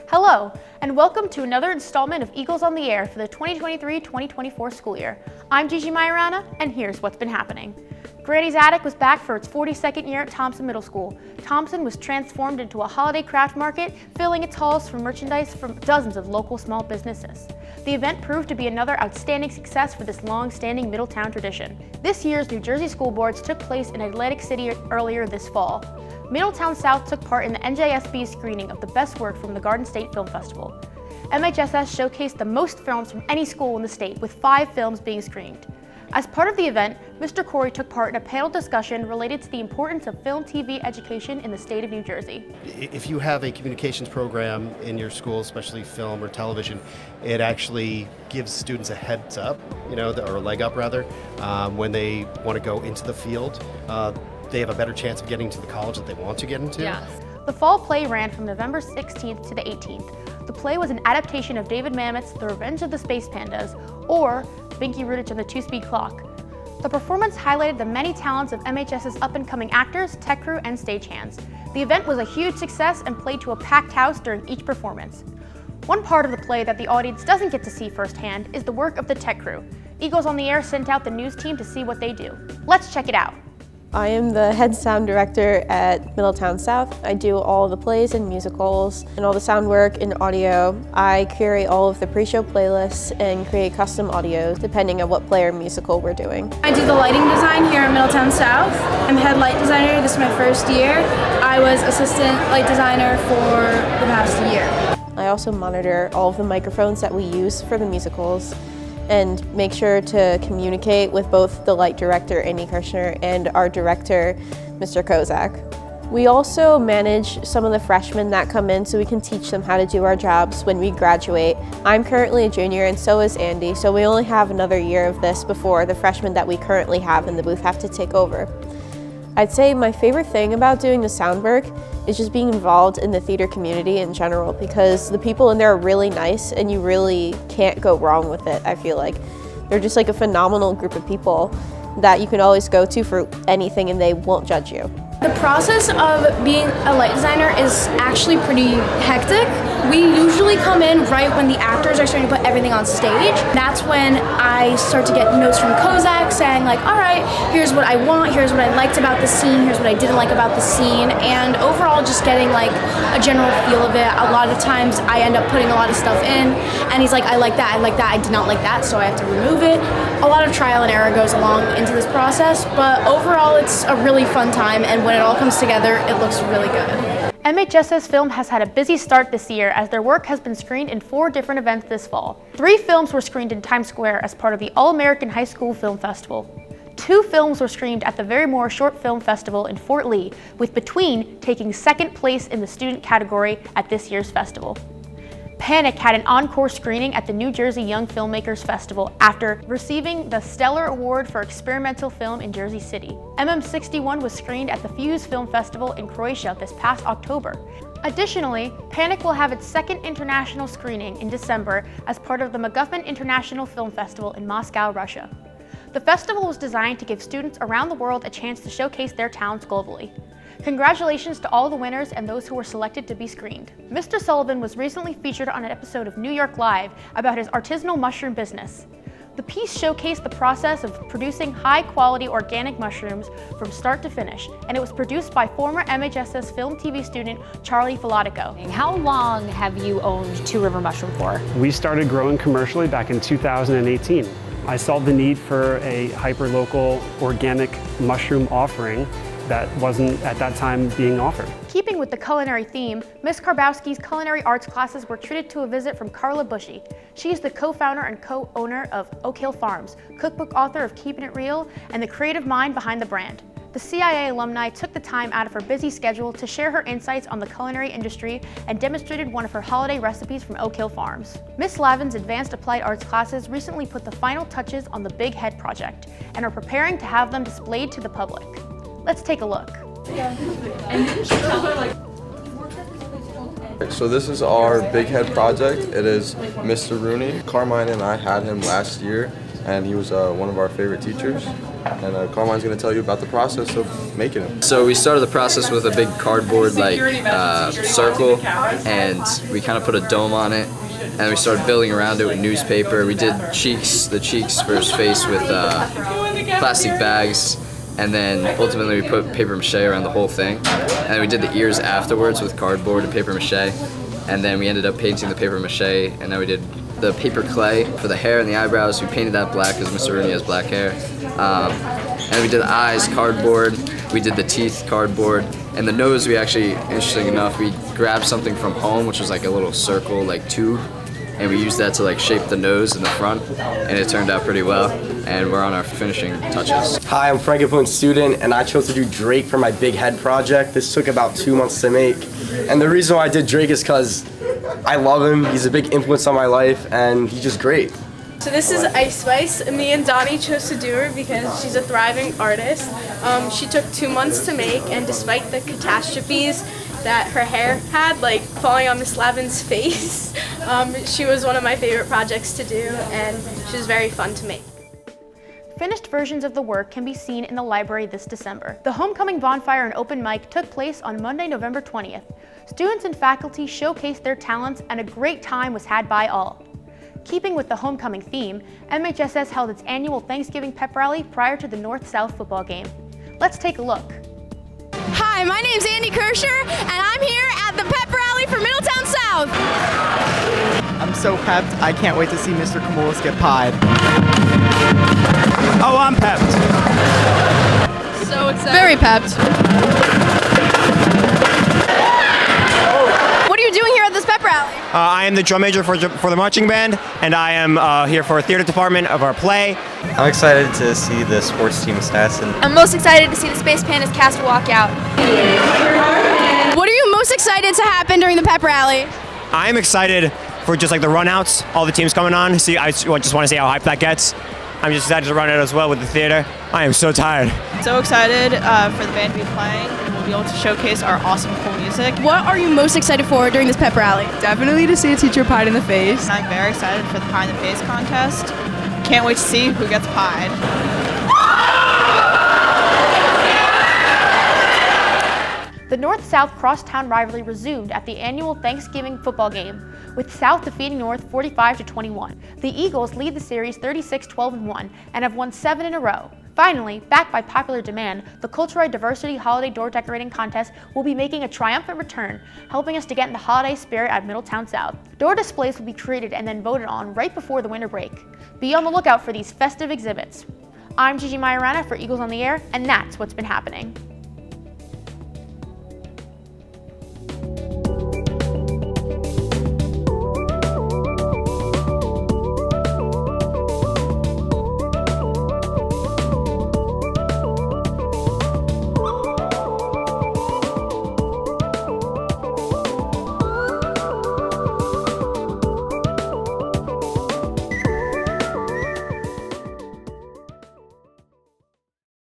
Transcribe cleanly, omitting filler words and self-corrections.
Hello, and welcome to another installment of Eagles on the Air for the 2023-2024 school year. I'm Gigi Majorana, and here's what's been happening. Granny's Attic was back for its 42nd year at Thompson Middle School. Thompson was transformed into a holiday craft market, filling its halls for merchandise from dozens of local small businesses. The event proved to be another outstanding success for this long-standing Middletown tradition. This year's New Jersey School Boards took place in Atlantic City earlier this fall. Middletown South took part in the NJSB screening of the best work from the Garden State Film Festival. MHSS showcased the most films from any school in the state, with 5 films being screened. As part of the event, Mr. Corey took part in a panel discussion related to the importance of film TV education in the state of New Jersey. If you have a communications program in your school, especially film or television, it actually gives students a heads up, or a leg up rather, when they want to go into the field. They have a better chance of getting to the college that they want to get into. Yes. The fall play ran from November 16th to the 18th. The play was an adaptation of David Mamet's The Revenge of the Space Pandas, or Binky Rootage and the Two-Speed Clock. The performance highlighted the many talents of MHS's up-and-coming actors, tech crew, and stagehands. The event was a huge success and played to a packed house during each performance. One part of the play that the audience doesn't get to see firsthand is the work of the tech crew. Eagles on the Air sent out the news team to see what they do. Let's check it out. I am the head sound director at Middletown South. I do all the plays and musicals and all the sound work and audio. I curate all of the pre-show playlists and create custom audios depending on what play or musical we're doing. I do the lighting design here at Middletown South. I'm head light designer. This is my first year. I was assistant light designer for the past year. I also monitor all of the microphones that we use for the musicals and make sure to communicate with both the light director, Amy Kirshner, and our director, Mr. Kozak. We also manage some of the freshmen that come in so we can teach them how to do our jobs when we graduate. I'm currently a junior and so is Andy, so we only have another year of this before the freshmen that we currently have in the booth have to take over. I'd say my favorite thing about doing the sound work is just being involved in the theater community in general, because the people in there are really nice and you really can't go wrong with it, I feel like. They're just like a phenomenal group of people that you can always go to for anything and they won't judge you. The process of being a light designer is actually pretty hectic. We usually come in right when the actors are starting to put everything on stage. That's when I start to get notes from Kozak saying like, all right, here's what I want, here's what I liked about the scene, here's what I didn't like about the scene, and overall just getting like a general feel of it. A lot of times I end up putting a lot of stuff in, and he's like, I like that, I did not like that, so I have to remove it. A lot of trial and error goes along into this process, but overall it's a really fun time, and when it all comes together, it looks really good. MHSS Film has had a busy start this year as their work has been screened in 4 different events this fall. 3 films were screened in Times Square as part of the All-American High School Film Festival. 2 films were screened at the Verymore Short Film Festival in Fort Lee, with Between taking 2nd place in the student category at this year's festival. Panic had an encore screening at the New Jersey Young Filmmakers Festival after receiving the Stellar Award for Experimental Film in Jersey City. MM61 was screened at the Fuse Film Festival in Croatia this past October. Additionally, Panic will have its 2nd international screening in December as part of the MacGuffin International Film Festival in Moscow, Russia. The festival was designed to give students around the world a chance to showcase their talents globally. Congratulations to all the winners and those who were selected to be screened. Mr. Sullivan was recently featured on an episode of New York Live about his artisanal mushroom business. The piece showcased the process of producing high-quality organic mushrooms from start to finish, and it was produced by former MHSS Film TV student Charlie Filatico. How long have you owned Two River Mushroom for? We started growing commercially back in 2018. I saw the need for a hyper-local organic mushroom offering that wasn't at that time being offered. Keeping with the culinary theme, Ms. Karbowski's culinary arts classes were treated to a visit from Carla Bushy. She is the co-founder and co-owner of Oak Hill Farms, cookbook author of Keeping It Real, and the creative mind behind the brand. The CIA alumni took the time out of her busy schedule to share her insights on the culinary industry and demonstrated one of her holiday recipes from Oak Hill Farms. Ms. Lavin's advanced applied arts classes recently put the final touches on the Big Head project and are preparing to have them displayed to the public. Let's take a look. So this is our Big Head project. It is Mr. Rooney. Carmine and I had him last year, and he was one of our favorite teachers. and Carmine's going to tell you about the process of making them. So we started the process with a big cardboard circle, and we kind of put a dome on it, and we started building around it with newspaper. We did the cheeks for his face with plastic bags, and then ultimately we put paper mache around the whole thing. And then we did the ears afterwards with cardboard and paper mache, and then we ended up painting the paper mache, and then we did the paper clay for the hair and the eyebrows. We painted that black because Mr. Rooney has black hair. And we did the eyes cardboard, we did the teeth cardboard, and the nose we actually, interesting enough, we grabbed something from home, which was like a little circle, like tube, and we used that to like shape the nose in the front, and it turned out pretty well, and we're on our finishing touches. Hi, I'm Francophone student, and I chose to do Drake for my big head project. This took about 2 months to make, and the reason why I did Drake is because I love him. He's a big influence on my life, and he's just great. So this is Ice Spice. Me and Donnie chose to do her because she's a thriving artist. She took 2 months to make, and despite the catastrophes that her hair had, like falling on Miss Lavin's face, she was one of my favorite projects to do, and she was very fun to make. Finished versions of the work can be seen in the library this December. The Homecoming Bonfire and Open Mic took place on Monday, November 20th. Students and faculty showcased their talents, and a great time was had by all. Keeping with the homecoming theme, MHSS held its annual Thanksgiving pep rally prior to the North-South football game. Let's take a look. Hi, my name's Andy Kirscher, and I'm here at the pep rally for Middletown South. I'm so pepped. I can't wait to see Mr. Kamoulis get pied. Oh, I'm pepped. So excited. Very pepped. What are you doing here at this pep rally? I am the drum major for the marching band, and I am here for a theater department of our play. I'm excited to see the sports team stats. I'm most excited to see the Space Pandas cast walk out. What are you most excited to happen during the pep rally? I'm excited for just like the runouts, all the teams coming on. See, I just want to see how hype that gets. I'm just excited to run out as well with the theater. I am so tired. So excited for the band to be playing. We'll be able to showcase our awesome, cool music. What are you most excited for during this pep rally? Definitely to see a teacher pied in the face. I'm very excited for the pie in the face contest. Can't wait to see who gets pied. The North-South crosstown rivalry resumed at the annual Thanksgiving football game, with South defeating North 45-21. The Eagles lead the series 36-12-1 and have won 7 in a row. Finally, backed by popular demand, the Cultural Diversity Holiday Door Decorating Contest will be making a triumphant return, helping us to get in the holiday spirit at Middletown South. Door displays will be created and then voted on right before the winter break. Be on the lookout for these festive exhibits. I'm Gigi Majorana for Eagles on the Air, and that's what's been happening.